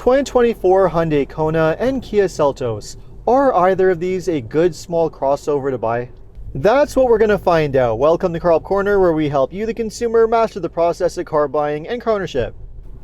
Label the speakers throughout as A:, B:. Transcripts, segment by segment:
A: 2024 Hyundai Kona and Kia Seltos. Are either of these a good small crossover to buy? That's what we're going to find out. Welcome to Car Help Corner, where we help you, the consumer, master the process of car buying and car ownership.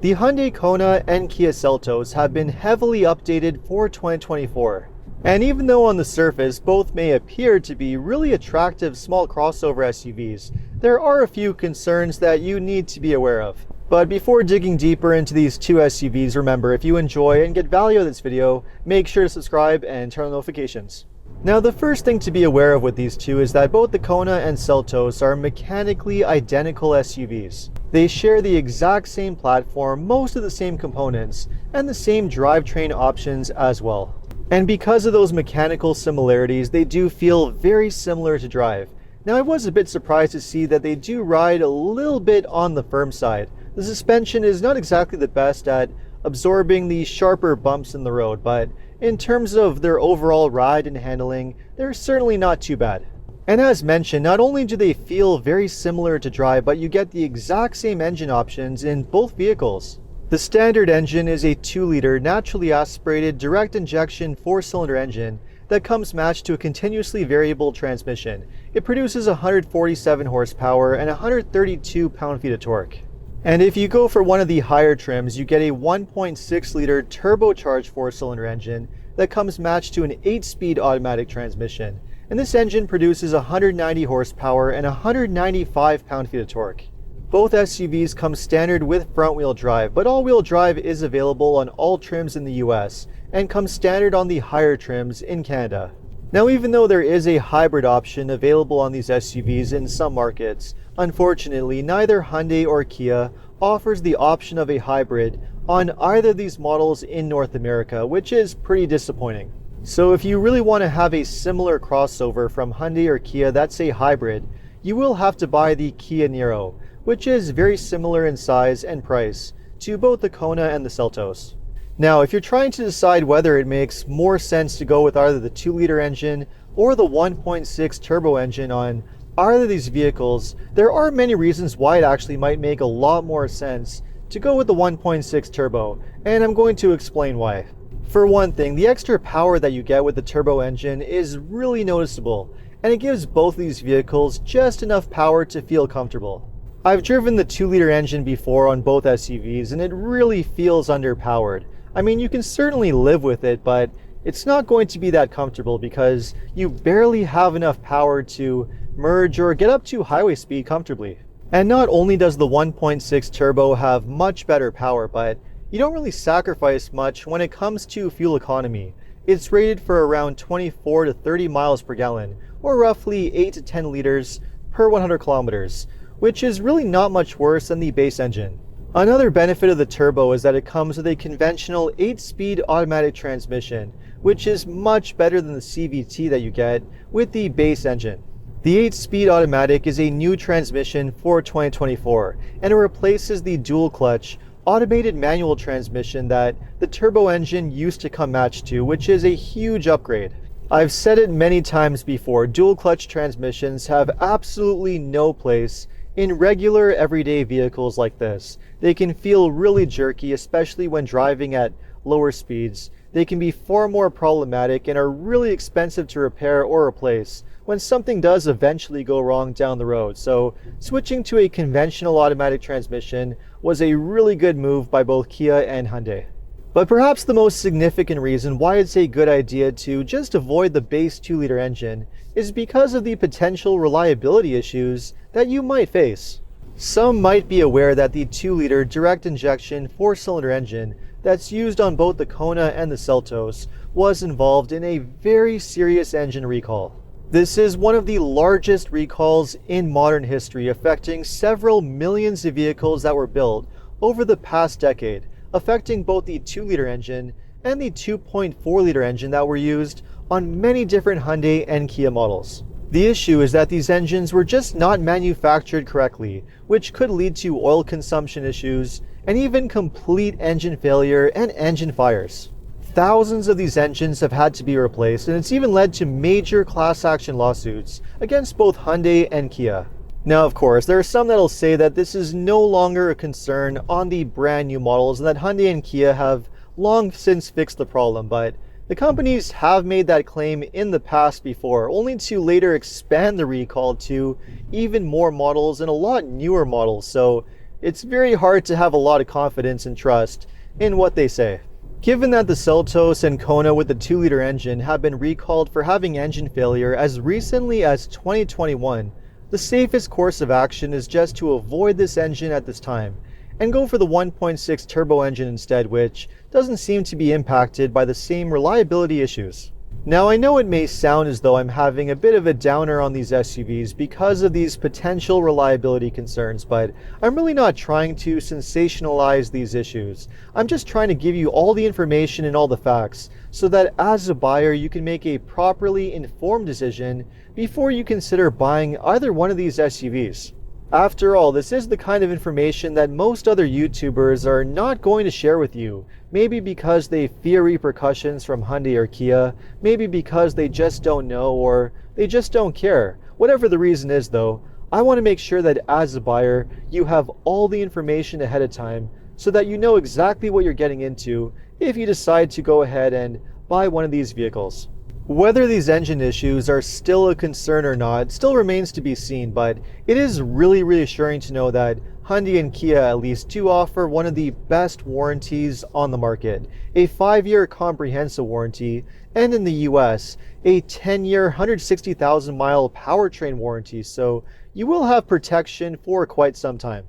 A: The Hyundai Kona and Kia Seltos have been heavily updated for 2024. And even though on the surface both may appear to be really attractive small crossover SUVs, there are a few concerns that you need to be aware of. But before digging deeper into these two SUVs, remember, if you enjoy and get value out of this video, make sure to subscribe and turn on notifications. Now, the first thing to be aware of with these two is that both the Kona and Seltos are mechanically identical SUVs. They share the exact same platform, most of the same components, and the same drivetrain options as well. And because of those mechanical similarities, they do feel very similar to drive. Now, I was a bit surprised to see that they do ride a little bit on the firm side. The suspension is not exactly the best at absorbing the sharper bumps in the road, but in terms of their overall ride and handling, they're certainly not too bad. And as mentioned, not only do they feel very similar to drive, but you get the exact same engine options in both vehicles. The standard engine is a 2-liter naturally aspirated direct injection 4-cylinder engine that comes matched to a continuously variable transmission. It produces 147 horsepower and 132 pound-feet of torque. And if you go for one of the higher trims, you get a 1.6-liter turbocharged 4-cylinder engine that comes matched to an 8-speed automatic transmission. And this engine produces 190 horsepower and 195 pound-feet of torque. Both SUVs come standard with front-wheel drive, but all-wheel drive is available on all trims in the US and comes standard on the higher trims in Canada. Now, even though there is a hybrid option available on these SUVs in some markets, unfortunately, neither Hyundai or Kia offers the option of a hybrid on either of these models in North America, which is pretty disappointing. So if you really want to have a similar crossover from Hyundai or Kia that's a hybrid, you will have to buy the Kia Niro, which is very similar in size and price to both the Kona and the Seltos. Now, if you're trying to decide whether it makes more sense to go with either the 2-liter engine or the 1.6 turbo engine on either of these vehicles, there are many reasons why it actually might make a lot more sense to go with the 1.6 turbo, and I'm going to explain why. For one thing, the extra power that you get with the turbo engine is really noticeable, and it gives both of these vehicles just enough power to feel comfortable. I've driven the 2-liter engine before on both SUVs, and it really feels underpowered. I mean, you can certainly live with it, but it's not going to be that comfortable because you barely have enough power to merge or get up to highway speed comfortably. And not only does the 1.6 turbo have much better power, but you don't really sacrifice much when it comes to fuel economy. It's rated for around 24 to 30 miles per gallon, or roughly 8 to 10 liters per 100 kilometers, which is really not much worse than the base engine. Another benefit of the turbo is that it comes with a conventional 8-speed automatic transmission, which is much better than the CVT that you get with the base engine. The 8-speed automatic is a new transmission for 2024, and it replaces the dual-clutch automated manual transmission that the turbo engine used to come matched to, which is a huge upgrade. I've said it many times before, dual-clutch transmissions have absolutely no place in regular everyday vehicles like this. They can feel really jerky, especially when driving at lower speeds. They can be far more problematic and are really expensive to repair or replace when something does eventually go wrong down the road. So switching to a conventional automatic transmission was a really good move by both Kia and Hyundai. But perhaps the most significant reason why it's a good idea to just avoid the base 2-liter engine is because of the potential reliability issues that you might face. Some might be aware that the 2-liter direct injection 4-cylinder engine that's used on both the Kona and the Seltos was involved in a very serious engine recall. This is one of the largest recalls in modern history, affecting several millions of vehicles that were built over the past decade, affecting both the 2-liter engine and the 2.4-liter engine that were used on many different Hyundai and Kia models. The issue is that these engines were just not manufactured correctly, which could lead to oil consumption issues and even complete engine failure and engine fires. Thousands of these engines have had to be replaced, and it's even led to major class action lawsuits against both Hyundai and Kia. Now, of course, there are some that'll say that this is no longer a concern on the brand new models and that Hyundai and Kia have long since fixed the problem, but the companies have made that claim in the past before, only to later expand the recall to even more models and a lot newer models, so it's very hard to have a lot of confidence and trust in what they say. Given that the Seltos and Kona with the 2-liter engine have been recalled for having engine failure as recently as 2021, the safest course of action is just to avoid this engine at this time and go for the 1.6 turbo engine instead, which doesn't seem to be impacted by the same reliability issues. Now, I know it may sound as though I'm having a bit of a downer on these SUVs because of these potential reliability concerns, but I'm really not trying to sensationalize these issues. I'm just trying to give you all the information and all the facts so that as a buyer you can make a properly informed decision before you consider buying either one of these SUVs. After all, this is the kind of information that most other YouTubers are not going to share with you. Maybe because they fear repercussions from Hyundai or Kia, maybe because they just don't know or they just don't care. Whatever the reason is though, I want to make sure that as a buyer, you have all the information ahead of time so that you know exactly what you're getting into if you decide to go ahead and buy one of these vehicles. Whether these engine issues are still a concern or not still remains to be seen, but it is really reassuring to know that Hyundai and Kia at least do offer one of the best warranties on the market, a 5-year comprehensive warranty, and in the US, a 10-year 160,000 mile powertrain warranty, so you will have protection for quite some time.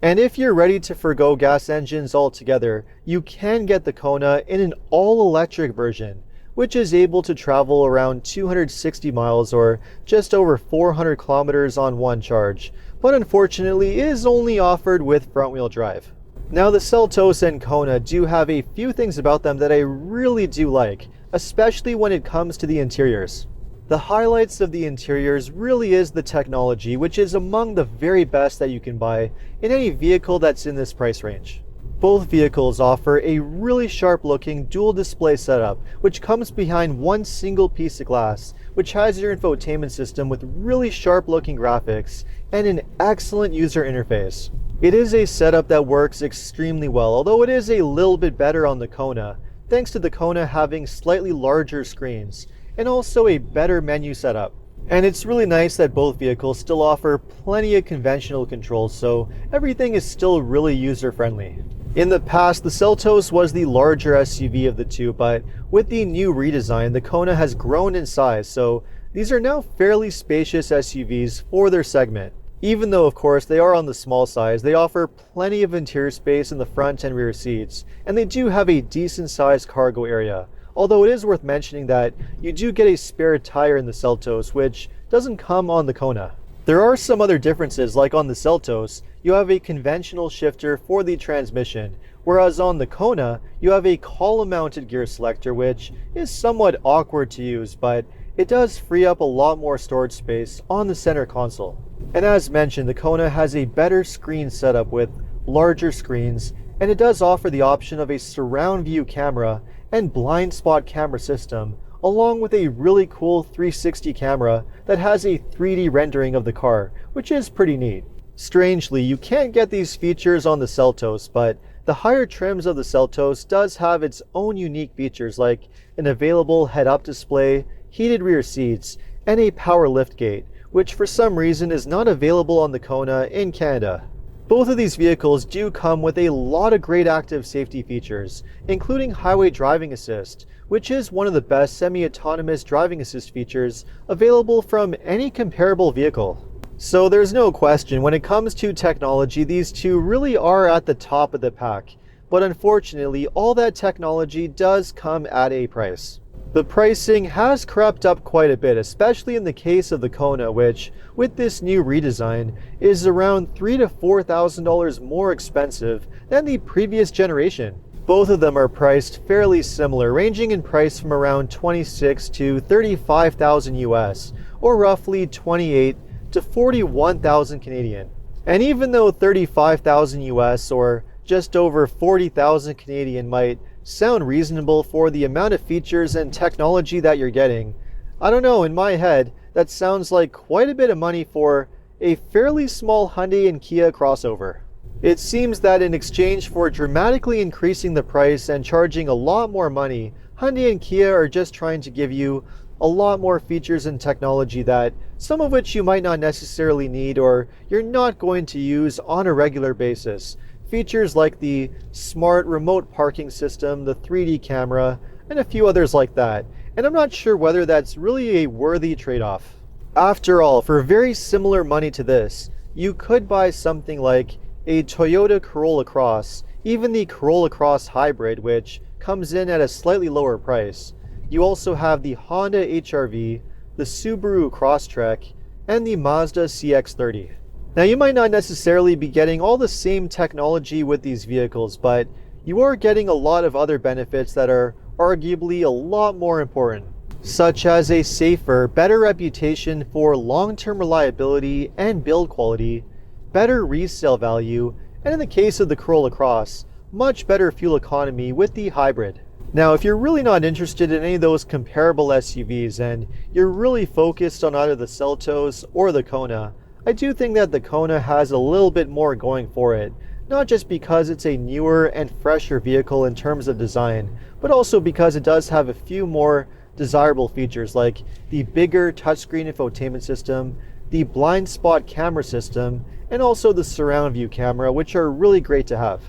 A: And if you're ready to forgo gas engines altogether, you can get the Kona in an all-electric version, which is able to travel around 260 miles or just over 400 kilometers on one charge, but unfortunately is only offered with front-wheel drive. Now, the Seltos and Kona do have a few things about them that I really do like, especially when it comes to the interiors. The highlights of the interiors really is the technology, which is among the very best that you can buy in any vehicle that's in this price range. Both vehicles offer a really sharp looking dual display setup, which comes behind one single piece of glass, which has your infotainment system with really sharp looking graphics and an excellent user interface. It is a setup that works extremely well, although it is a little bit better on the Kona, thanks to the Kona having slightly larger screens and also a better menu setup. And it's really nice that both vehicles still offer plenty of conventional controls, so everything is still really user friendly. In the past, the Seltos was the larger SUV of the two, but with the new redesign, the Kona has grown in size, so these are now fairly spacious SUVs for their segment. Even though, of course, they are on the small size, they offer plenty of interior space in the front and rear seats, and they do have a decent sized cargo area. Although it is worth mentioning that you do get a spare tire in the Seltos, which doesn't come on the Kona. There are some other differences, like on the Seltos, you have a conventional shifter for the transmission, whereas on the Kona, you have a column-mounted gear selector, which is somewhat awkward to use, but it does free up a lot more storage space on the center console. And as mentioned, the Kona has a better screen setup with larger screens, and it does offer the option of a surround view camera and blind spot camera system, along with a really cool 360 camera that has a 3D rendering of the car, which is pretty neat. Strangely, you can't get these features on the Seltos, but the higher trims of the Seltos does have its own unique features like an available head-up display, heated rear seats, and a power liftgate, which for some reason is not available on the Kona in Canada. Both of these vehicles do come with a lot of great active safety features, including highway driving assist, which is one of the best semi-autonomous driving assist features available from any comparable vehicle. So there's no question, when it comes to technology, these two really are at the top of the pack. But unfortunately, all that technology does come at a price. The pricing has crept up quite a bit, especially in the case of the Kona, which, with this new redesign, is around $3,000 to $4,000 more expensive than the previous generation. Both of them are priced fairly similar, ranging in price from around $26,000 to $35,000 US, or roughly $28,000 to $41,000 Canadian. And even though $35,000 US or just over $40,000 Canadian might sound reasonable for the amount of features and technology that you're getting, I don't know, in my head, that sounds like quite a bit of money for a fairly small Hyundai and Kia crossover. It seems that in exchange for dramatically increasing the price and charging a lot more money, Hyundai and Kia are just trying to give you a lot more features and technology that some of which you might not necessarily need or you're not going to use on a regular basis. Features like the smart remote parking system, the 3D camera, and a few others like that. And I'm not sure whether that's really a worthy trade-off. After all, for very similar money to this, you could buy something like a Toyota Corolla Cross, even the Corolla Cross Hybrid, which comes in at a slightly lower price. You also have the Honda HR-V, the Subaru Crosstrek, and the Mazda CX-30. Now, you might not necessarily be getting all the same technology with these vehicles, but you are getting a lot of other benefits that are arguably a lot more important, such as a safer, better reputation for long-term reliability and build quality, better resale value, and in the case of the Corolla Cross, much better fuel economy with the hybrid. Now, if you're really not interested in any of those comparable SUVs and you're really focused on either the Seltos or the Kona, I do think that the Kona has a little bit more going for it, not just because it's a newer and fresher vehicle in terms of design, but also because it does have a few more desirable features like the bigger touchscreen infotainment system, the blind spot camera system, and also the surround view camera, which are really great to have.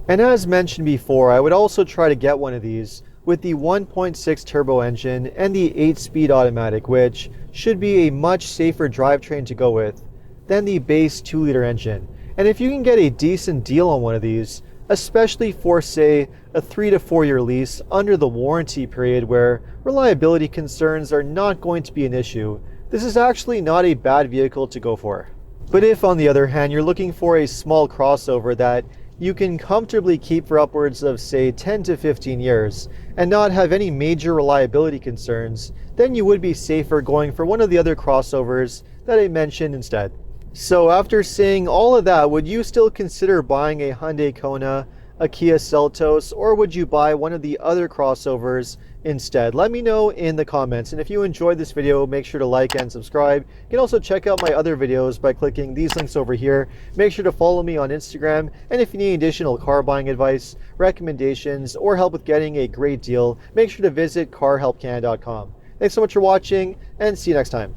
A: And as mentioned before, I would also try to get one of these with the 1.6 turbo engine and the 8-speed automatic, which should be a much safer drivetrain to go with than the base 2-liter engine. And if you can get a decent deal on one of these, especially for say a 3 to 4 year lease under the warranty period where reliability concerns are not going to be an issue, this is actually not a bad vehicle to go for. But if on the other hand you're looking for a small crossover that you can comfortably keep for upwards of say 10 to 15 years and not have any major reliability concerns, then you would be safer going for one of the other crossovers that I mentioned instead. So after saying all of that, would you still consider buying a Hyundai Kona, a Kia Seltos, or would you buy one of the other crossovers instead? Let me know in the comments. And if you enjoyed this video, make sure to like and subscribe. You can also check out my other videos by clicking these links over here. Make sure to follow me on Instagram. And if you need additional car buying advice, recommendations, or help with getting a great deal, make sure to visit carhelpcan.com. Thanks so much for watching, and see you next time.